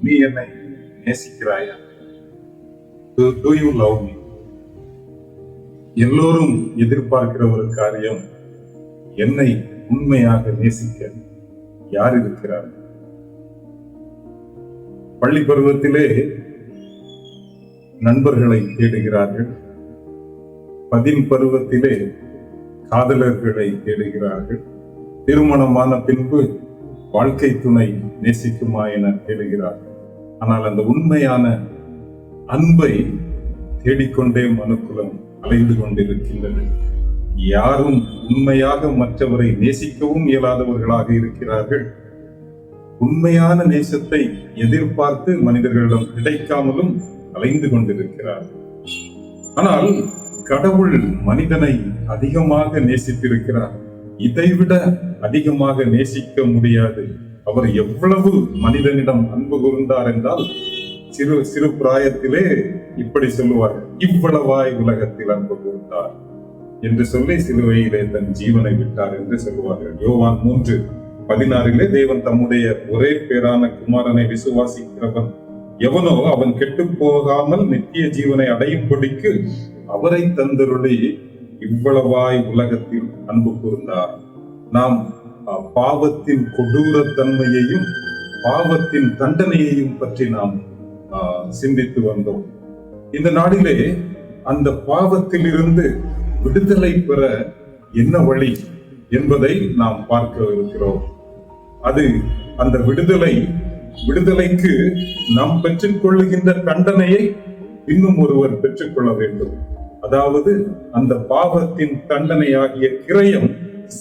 நீ என்னை நேசிக்கிறாயா? Do you love me? எல்லோரும் எதிர்பார்க்கிற ஒரு காரியம், என்னை உண்மையாக நேசிக்க யார் இருக்கிறார்? பள்ளி பருவத்திலே நண்பர்களை தேடுகிறார்கள், பதின் பருவத்திலே காதலர்களை தேடுகிறார்கள், திருமணமான பின்பு வாழ்க்கை துணை நேசிக்குமா என தேடுகிறார்கள். ஆனால் அந்த உண்மையான அன்பை தேடிக்கொண்டே மனுக்குலம் அலைந்து கொண்டிருக்கின்றது. யாரும் உண்மையாக மற்றவரை நேசிக்கவும் இயலாதவர்களாக இருக்கிறார்கள். உண்மையான நேசத்தை எதிர்பார்த்து மனிதர்களிடம் கிடைக்காமலும் அலைந்து கொண்டிருக்கிறார்கள். ஆனால் கடவுள் மனிதனை அதிகமாக நேசித்திருக்கிறார். இதைவிட அதிகமாக நேசிக்க முடியாது. அவர் எவ்வளவு மனிதனிடம் அன்பு கூர்ந்தார் என்றால், சிறு பிராயத்திலே இப்படி சொல்லுவார், இவ்வளவாய் உலகத்தில் அன்பு கூர்ந்தார் என்று சொல்லி சிலுவையிலே தன் ஜீவனை விட்டார் என்று சொல்லுவார்கள். யோவான் 3:16 தேவன் தம்முடைய ஒரே பேரான குமாரனை விசுவாசிக்கிறவன் எவனோ அவன் கெட்டு போகாமல் நித்திய ஜீவனை அடையும்படிக்கு அவரை தந்தருளி இவ்வளவாய் உலகத்தில் அன்பு கூர்ந்தார். நாம் பாவத்தின் கொடூர தன்மையையும் பாவத்தின் தண்டனையையும் பற்றி நாம் சிந்தித்து வந்தோம். இந்த நாளிலே அந்த பாவத்தில் இருந்து விடுதலை பெற என்ன வழி என்பதை நாம் பார்க்க இருக்கிறோம். அந்த விடுதலைக்கு நாம் பெற்றுக்கொள்ளுகின்ற தண்டனையை இன்னும் ஒருவர் பெற்றுக்கொள்ள வேண்டும். அதாவது அந்த பாவத்தின் தண்டனையாகிய கிரயம்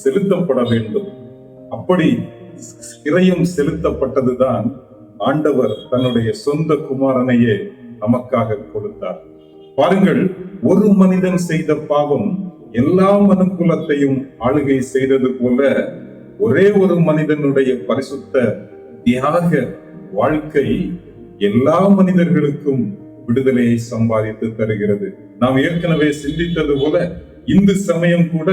செலுத்தப்பட வேண்டும். அப்படி கிரயம் செலுத்தப்பட்டதுதான் ஆண்டவர் தன்னுடைய சொந்த குமாரனையே நமக்காக கொடுத்தார். பாருங்கள், ஒரு மனிதன் செய்த பாவம் எல்லா மனுக்குலத்தையும் ஆளுகை செய்தது போல ஒரே ஒரு மனிதனுடைய பரிசுத்த தியாக வாழ்க்கை எல்லா மனிதர்களுக்கும் விடுதலையை சம்பாதித்து தருகிறது. நாம் ஏற்கனவே சிந்தித்தது போல இந்து சமயம் கூட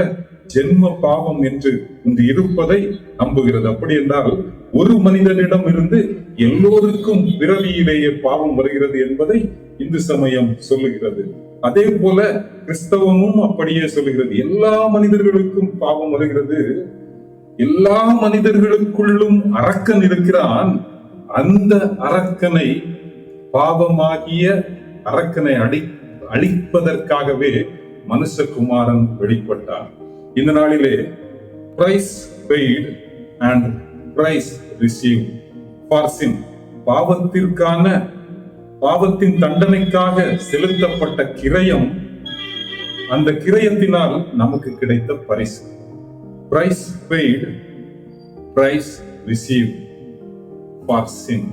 ஜென்ம பாவம் என்று இன்று இருப்பதை நம்புகிறது. அப்படி என்றால் ஒரு மனிதனிடம் இருந்து எல்லோருக்கும் பிறவியிலேயே பாவம் வருகிறது என்பதை இந்து சமயம் சொல்லுகிறது. அதே போல கிறிஸ்தவமும் அப்படியே சொல்லுகிறது. எல்லா மனிதர்களுக்கும் பாவம் வருகிறது, எல்லா மனிதர்களுக்குள்ளும் அரக்கன் இருக்கிறான். அந்த அரக்கனை, பாவமாகிய அரக்கனை அழிப்பதற்காகவே மனுஷகுமாரன் வெளிப்பட்டார். இந்த நாளிலே price paid and prize receive for sin, பாவத்தின் தண்டனைக்காக செலுத்தப்பட்ட கிரயம், அந்த கிரயத்தினால் நமக்கு கிடைத்த பரிசு. Price paid, prize receive for sin.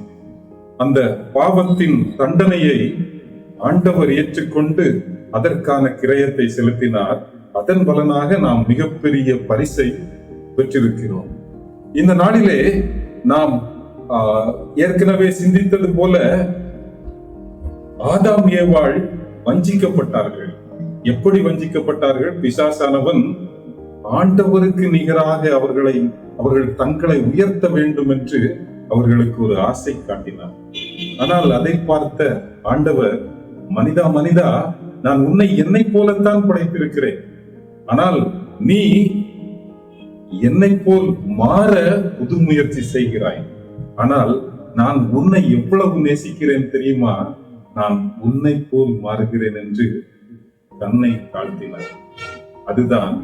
அந்த பாவத்தின் தண்டனையை ஆண்டவர் ஏற்றுக்கொண்டு அதற்கான கிரயத்தை செலுத்தினார். அதன் பலனாக நாம் மிகப்பெரிய பரிசை பெற்றிருக்கிறோம். இந்த நாளிலே நாம் ஏற்கனவே சிந்தித்தது போல ஆதாம் ஏவாள் வஞ்சிக்கப்பட்டார்கள். எப்படி வஞ்சிக்கப்பட்டார்கள்? பிசாசானவன் ஆண்டவருக்கு நிகராக அவர்கள் தங்களை உயர்த்த வேண்டும் என்று அவர்களுக்கு ஒரு ஆசை காட்டினார். ஆனால் அதை பார்த்த ஆண்டவர், மனிதா, நான் உன்னை என்னை போலத்தான் படைத்திருக்கிறேன். ஆனால் நீ என்னை போல் மாற புது முயற்சி செய்கிறாய். ஆனால் நான் உன்னை எவ்வளவு நேசிக்கிறேன் தெரியுமா? நான் உன்னை போல் மாறுகிறேன் என்று தன்னை தாழ்த்தினார். அதுதான்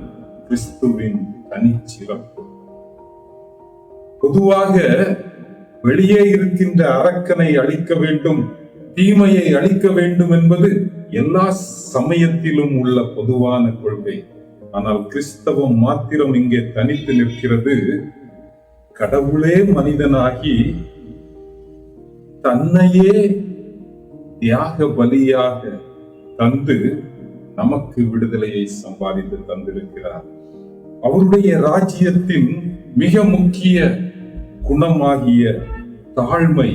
கிறிஸ்துவின் தனிச்சிறப்பு. பொதுவாக வெளியே இருக்கின்ற அரக்கனை அழிக்க வேண்டும், தீமையை அழிக்க வேண்டும் என்பது எல்லா சமயத்திலும் உள்ள பொதுவான கொள்கை. ஆனால் கிறிஸ்தவம் மாத்திரம் இங்கே தனித்து நிற்கிறது. கடவுளே மனிதனாகி தன்னையே தியாக பலியாக தந்து நமக்கு விடுதலையை சம்பாதித்து தந்திருக்கிறார். அவருடைய ராஜ்யத்தின் மிக முக்கிய குணமாகிய தாழ்மை,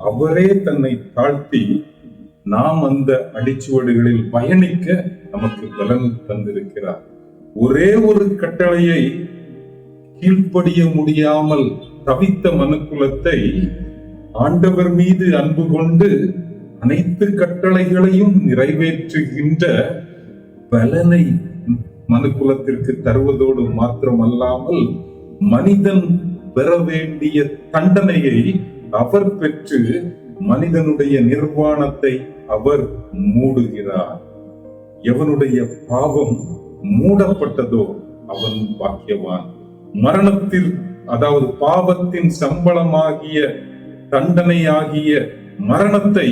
அவரே தன்னை தாழ்த்தி நாம் அந்த அடிச்சுவடுகளில் பயணிக்க நமக்கு பலன் தந்திருக்கிறார். ஒரே ஒரு கட்டளையை கீழ்ப்படிய முடியாமல் தவித்த மனுக்குலத்தை ஆண்டவர் மீது அன்பு கொண்டு அனைத்து கட்டளைகளையும் நிறைவேற்றுகின்ற பலனை மனுக்குலத்திற்கு தருவதோடு மாத்திரமல்லாமல் மனிதன் பெற வேண்டிய தண்டனையை அவர் பெற்று மனிதனுடைய நிர்வாணத்தை அவர் மூடுகிறார். எவனுடைய பாவம் மூடப்பட்டதோ அவன் பாக்கியவான். மரணத்தில், அதாவது பாவத்தின் சம்பளமாகிய தண்டனையாகிய மரணத்தை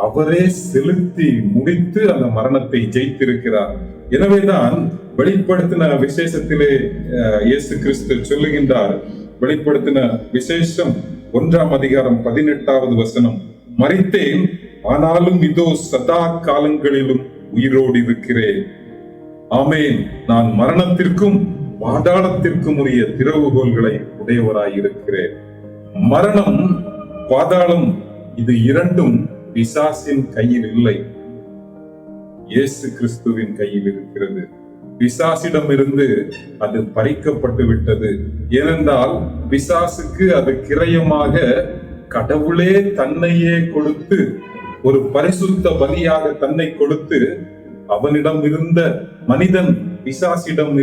அவரே செலுத்தி முடித்து அந்த மரணத்தை ஜெயித்திருக்கிறார். எனவேதான் வெளிப்படுத்தின விசேஷத்திலே இயேசு கிறிஸ்து சொல்லுகின்றார். வெளிப்படுத்தின விசேஷம் 1ஆம் அதிகாரம் 18வது வசனம், மரித்தேன், ஆனாலும் இதோ சதா காலங்களிலும் உயிரோடு இருக்கிறேன். ஆமேன். நான் மரணத்திற்கும் பாதாளத்திற்கும் உரிய திறவுகோல்களை உடையவராய் இருக்கிறேன். மரணம், பாதாளம், இது இரண்டும் பிசாசின் கையில் இல்லை, இயேசு கிறிஸ்துவின் கையில் இருக்கிறது. பிசாசிடம் இருந்து அது பறிக்கப்பட்டு விட்டது. ஏனென்றால் பிசாசுக்கு அது கிரயமாக கடவுளே தன்னையே கொடுத்து, ஒரு பரிசுத்த பலியாக தன்னை கொடுத்து, அவனிடம் இருந்த மனிதன் பிசாசிடம்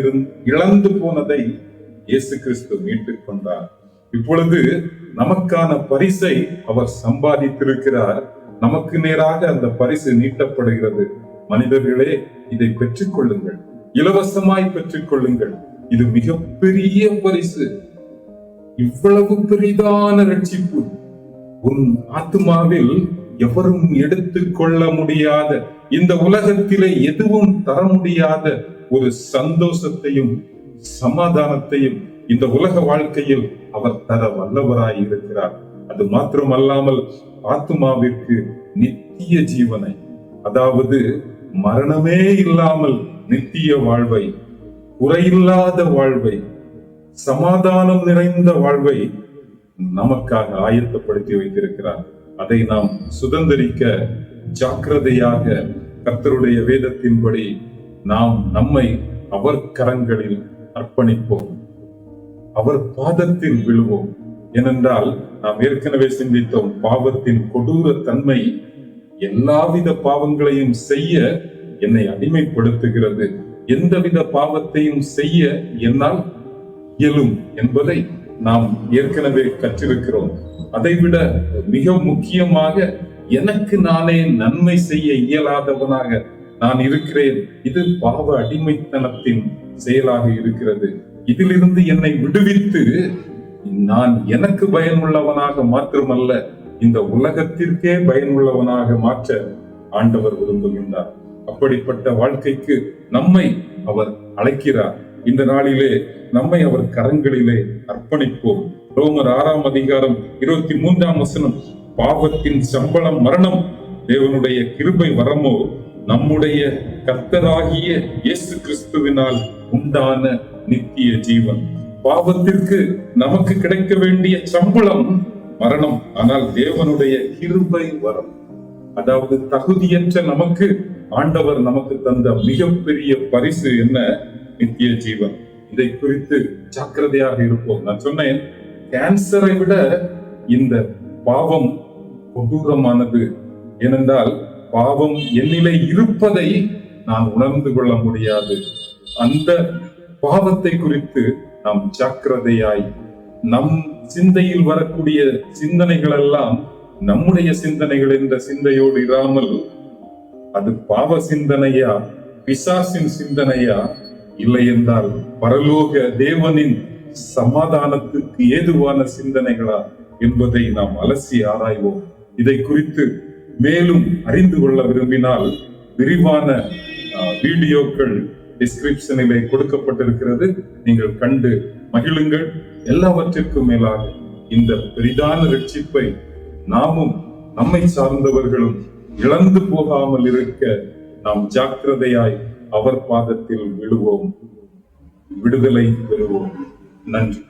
இழந்து போனதை இயேசு கிறிஸ்து மீட்டுக் கொண்டார். இப்பொழுது நமக்கான பரிசை அவர் சம்பாதித்திருக்கிறார். நமக்கு நேராக அந்த பரிசு நீட்டப்படுகிறது. மனிதர்களே, இதை பெற்றுக் கொள்ளுங்கள், இலவசமாய் பெற்றுக் கொள்ளுங்கள். இது மிகப்பெரிய பரிசு. இவ்வளவு பெரிதான ரட்சிப்பு உன் ஆத்துமாவில் எவரும் எடுத்துக் கொள்ள முடியாத, இந்த உலகத்திலே எதுவும் தர முடியாத ஒரு சந்தோஷத்தையும் சமாதானத்தையும் இந்த உலக வாழ்க்கையில் அவர் தர வல்லவராய் இருக்கிறார். அது மாத்திரமல்லாமல் ஆத்துமாவிற்கு நித்திய ஜீவனை, அதாவது மரணமே இல்லாமல் நித்திய வாழ்வை, குறையில்லாத வாழ்வை, சமாதானம் நிறைந்த வாழ்வை நமக்காக ஆயத்தப்படுத்தி வைத்திருக்கிறார். அதை நாம் சுதந்திரிக்க ஜாக்கிரதையாக கர்த்தருடைய வேதத்தின்படி நாம் நம்மை அவர் கரங்களில் அர்ப்பணிப்போம், அவர் பாதத்தில் விழுவோம். ஏனென்றால் நாம் ஏற்கனவே சிந்தித்தோம், பாவத்தின் கொடூர தன்மை எல்லாவித பாவங்களையும் செய்ய என்னை அடிமைப்படுத்துகிறது. எந்தவித பாவத்தையும் செய்ய என்னால் இயலும் என்பதை நாம் ஏற்கனவே கற்றிருக்கிறோம். அதைவிட மிக முக்கியமாக, எனக்கு நானே நன்மை செய்ய இயலாதவனாக நான் இருக்கிறேன். இது பாவ அடிமைத்தனத்தின் செயலாக இருக்கிறது. இதிலிருந்து என்னை விடுவித்து நான் எனக்கு பயனுள்ளவனாக மாத்திரமல்ல, இந்த உலகத்திற்கே பயனுள்ளவனாக மாற்ற ஆண்டவர் விரும்புகின்றார். அப்படிப்பட்ட வாழ்க்கைக்கு நம்மை அவர் அழைக்கிறார். இந்த நாளிலே நம்மை அவர் கரங்களிலே அர்ப்பணிப்போம். ரோமர் 6ஆம் அதிகாரம் 23ஆம் வசனம், பாவத்தின் சம்பளம் மரணம், தேவனுடைய கிருபை வரமோ நம்முடைய கர்த்தராகிய இயேசு கிறிஸ்துவினால் உண்டான நித்திய ஜீவன். பாவத்திற்கு நமக்கு கிடைக்க வேண்டிய சம்பளம் மரணம். ஆனால் தேவனுடைய கிருபை வரம், அதாவது தகுதியற்ற நமக்கு ஆண்டவர் நமக்கு தந்த மிகப்பெரிய பரிசு என்ன? நித்திய ஜீவன். இதை குறித்து ஜாக்கிரதையாக இருப்போம். நான் சொன்னேன், கேன்சரை விட இந்த பாவம் கொடூரமானது. ஏனென்றால் பாவம் என்னிலே இருப்பதை நான் உணர்ந்து கொள்ள முடியாது. அந்த பாவத்தை குறித்து நாம் ஜாக்கிரதையாய், நம் சிந்தையில் வரக்கூடிய சிந்தனைகள் எல்லாம் நம்முடைய சிந்தனைகள் என்ற சிந்தையோடு இராமல், அது பாவ சிந்தனையா, பிசாசின் சிந்தனையா, இல்லை என்றால் பரலோக தேவனின் சமாதானத்துக்கு ஏதுவான சிந்தனைகளா என்பதை நாம் அலசி ஆராய்வோம். இதை குறித்து மேலும் அறிந்து கொள்ள விரும்பினால் விரிவான வீடியோக்கள் டிஸ்கிரிப்ஷனிலே கொடுக்கப்பட்டிருக்கிறது. நீங்கள் கண்டு மகிழுங்கள். எல்லாவற்றிற்கும் மேலாக இந்த பெரிதான ரட்சிப்பை நாமும் நம்மை சார்ந்தவர்களும் இழந்து போகாமல் இருக்க நாம் ஜாக்கிரதையாய் அவர் பாதத்தில் விழுவோம், விடுதலை பெறுவோம். நன்றி.